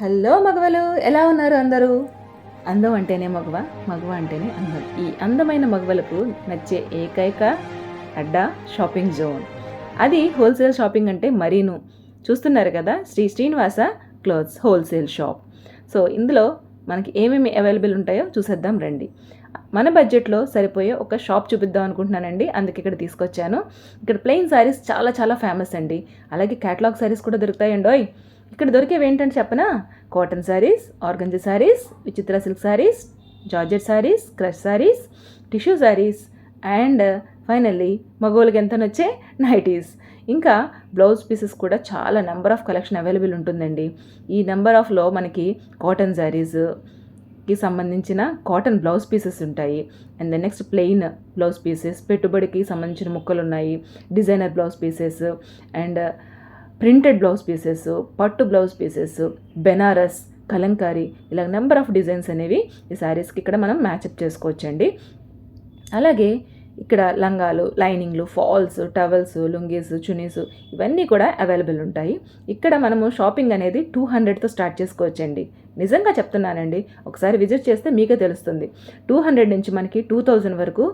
Hello మగవలు, ఎలా ఉన్నారు అందరూ? అందం అంటేనే మగవ, మగవ అంటేనే అందం. ఈ అందమైన మగవలకు నచ్చే ఏకైక అడ్డా షాపింగ్ జోన్. అది హోల్సేల్ షాపింగ్ అంటే మరీను. చూస్తున్నారు కదా, Shri Srinivasa clothes wholesale shop. So ఇందులో మనకి ఏమేమి అవైలబుల్ ఉంటాయో చూసేద్దాం రండి. మన బడ్జెట్లో సరిపోయే ఒక షాప్ చూపిద్దాం అనుకుంటున్నానండి, అందుకే ఇక్కడ తీసుకొచ్చాను. ఇక్కడ ప్లెయిన్ శారీస్ చాలా చాలా ఫేమస్ అండి. అలాగే క్యాటలాగ్ శారీస్ కూడా దొరుకుతాయండోయ్. ఇక్కడ దొరికేవి ఏంటంటే చెప్పనా, cotton saris, organza saris, Vichitra silk saris, georgette saris, crush saris, tissue saris and finally మగోళ్ళకి ఎంత నచ్చే నైటీస్. ఇంకా బ్లౌజ్ పీసెస్ కూడా చాలా నెంబర్ ఆఫ్ కలెక్షన్ అవైలబుల్ ఉంటుందండి. ఈ నెంబర్ ఆఫ్లో మనకి కాటన్ శారీస్కి సంబంధించిన కాటన్ బ్లౌజ్ పీసెస్ ఉంటాయి. And then next plain blouse pieces, పెట్టుబడికి సంబంధించిన ముక్కలు ఉన్నాయి, designer blouse pieces and printed blouse pieces, పట్టు బ్లౌజ్ పీసెస్, బెనారస్, కలంకారీ, ఇలా నెంబర్ ఆఫ్ డిజైన్స్ అనేవి ఈ శారీస్కి ఇక్కడ మనం మ్యాచప్ చేసుకోవచ్చండి. అలాగే ఇక్కడ లంగాలు, లైనింగ్లు, ఫాల్స్, టవల్స్, లుంగీస్, చునీస్ ఇవన్నీ కూడా అవైలబుల్ ఉంటాయి. ఇక్కడ మనము షాపింగ్ అనేది 200తో స్టార్ట్ చేసుకోవచ్చండి. నిజంగా చెప్తున్నానండి, ఒకసారి విజిట్ చేస్తే మీకే తెలుస్తుంది. 200 నుంచి మనకి 2000 వరకు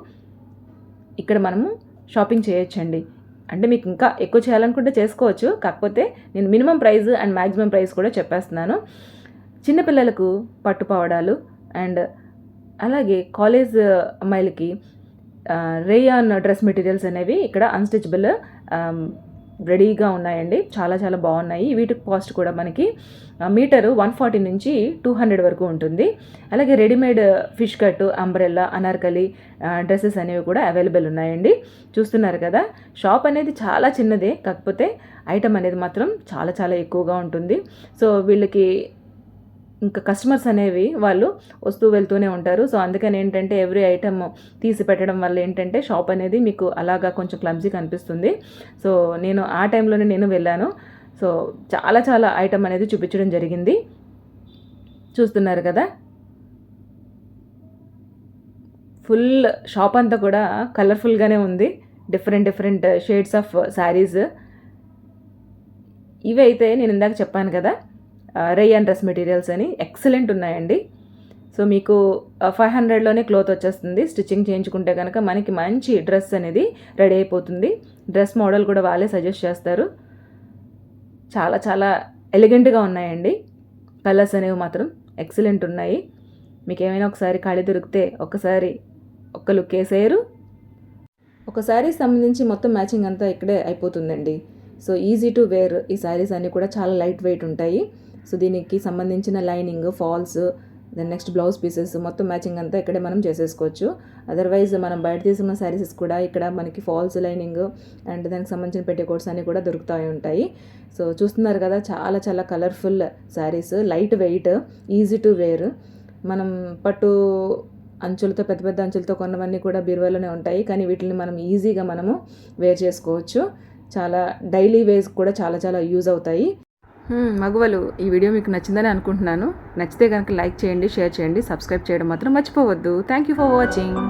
ఇక్కడ మనము షాపింగ్ చేయొచ్చండి. అంటే మీకు ఇంకా ఎక్కువ చేయాలనుకుంటే చేసుకోవచ్చు, కాకపోతే నేను minimum price and maximum price కూడా చెప్పేస్తున్నాను. చిన్నపిల్లలకు పట్టుపావడాలు అండ్ అలాగే కాలేజ్ అమ్మాయిలకి రేయాన్ డ్రెస్ మెటీరియల్స్ అనేవి ఇక్కడ అన్స్టిచబుల్ రెడీగా ఉన్నాయండి. చాలా చాలా బాగున్నాయి. వీటి కాస్ట్ కూడా మనకి మీటరు 140 నుంచి 200 వరకు ఉంటుంది. అలాగే readymade fish cut, umbrella, Anarkali dresses అనేవి కూడా అవైలబుల్ ఉన్నాయండి. చూస్తున్నారు కదా, షాప్ అనేది చాలా చిన్నదే, కాకపోతే ఐటమ్ అనేది మాత్రం చాలా చాలా ఎక్కువగా ఉంటుంది. సో వీళ్ళకి ఇంకా కస్టమర్స్ అనేవి వాళ్ళు వస్తూ వెళ్తూనే ఉంటారు. సో అందుకని ఏంటంటే ఎవ్రీ ఐటమ్ తీసి పెట్టడం వల్ల ఏంటంటే షాప్ అనేది మీకు అలాగా కొంచెం క్లమ్జీగా అనిపిస్తుంది. సో నేను ఆ టైంలోనే నేను వెళ్ళాను. సో చాలా చాలా ఐటమ్ అనేది చూపించడం జరిగింది. చూస్తున్నారు కదా, ఫుల్ షాప్ అంతా కూడా కలర్ఫుల్గానే ఉంది. Different different shades of saris. ఇవి అయితే నేను ఇందాక చెప్పాను కదా, రేయాన్ డ్రెస్ మెటీరియల్స్ అని ఎక్సలెంట్ ఉన్నాయండి. సో మీకు 500లోనే క్లోత్ వచ్చేస్తుంది. స్టిచ్చింగ్ చేయించుకుంటే కనుక మనకి మంచి డ్రెస్ అనేది రెడీ అయిపోతుంది. డ్రెస్ మోడల్ కూడా వాళ్ళే సజెస్ట్ చేస్తారు. చాలా చాలా ఎలిగెంట్గా ఉన్నాయండి. కలర్స్ అనేవి మాత్రం ఎక్సలెంట్ ఉన్నాయి. మీకు ఏమైనా ఒకసారి ఖాళీ దొరికితే ఒకసారి ఒక్క లుక్ వేసేయరు. ఒక శారీకి సంబంధించి మొత్తం మ్యాచింగ్ అంతా ఇక్కడే అయిపోతుందండి. సో ఈజీ టు వేర్ ఈ శారీస్ అన్నీ కూడా చాలా లైట్ వెయిట్ ఉంటాయి. సో దీనికి సంబంధించిన lining, falls, then next blouse pieces మొత్తం మ్యాచింగ్ అంతా ఇక్కడే మనం చేసేసుకోవచ్చు. అదర్వైజ్ మనం బయట తీసుకున్న శారీస్ కూడా ఇక్కడ మనకి ఫాల్స్, లైనింగ్ అండ్ దానికి సంబంధించిన పెట్టికోట్స్ అన్నీ కూడా దొరుకుతూ ఉంటాయి. సో చూస్తున్నారు కదా, చాలా చాలా colourful saris, light weight, easy to wear. మనం పట్టు అంచులతో, పెద్ద పెద్ద అంచులతో కొన్నవన్నీ కూడా బీరువాలోనే ఉంటాయి, కానీ వీటిని మనం ఈజీగా మనము వేర్ చేసుకోవచ్చు. చాలా డైలీ వేస్ కూడా చాలా చాలా యూజ్ అవుతాయి. మగవలు, ఈ వీడియో మీకు నచ్చిందని అనుకుంటున్నాను. నచ్చితే కనుక లైక్ చేయండి, షేర్ చేయండి, సబ్స్క్రైబ్ చేయడం మాత్రం మర్చిపోవద్దు. Thank you for watching.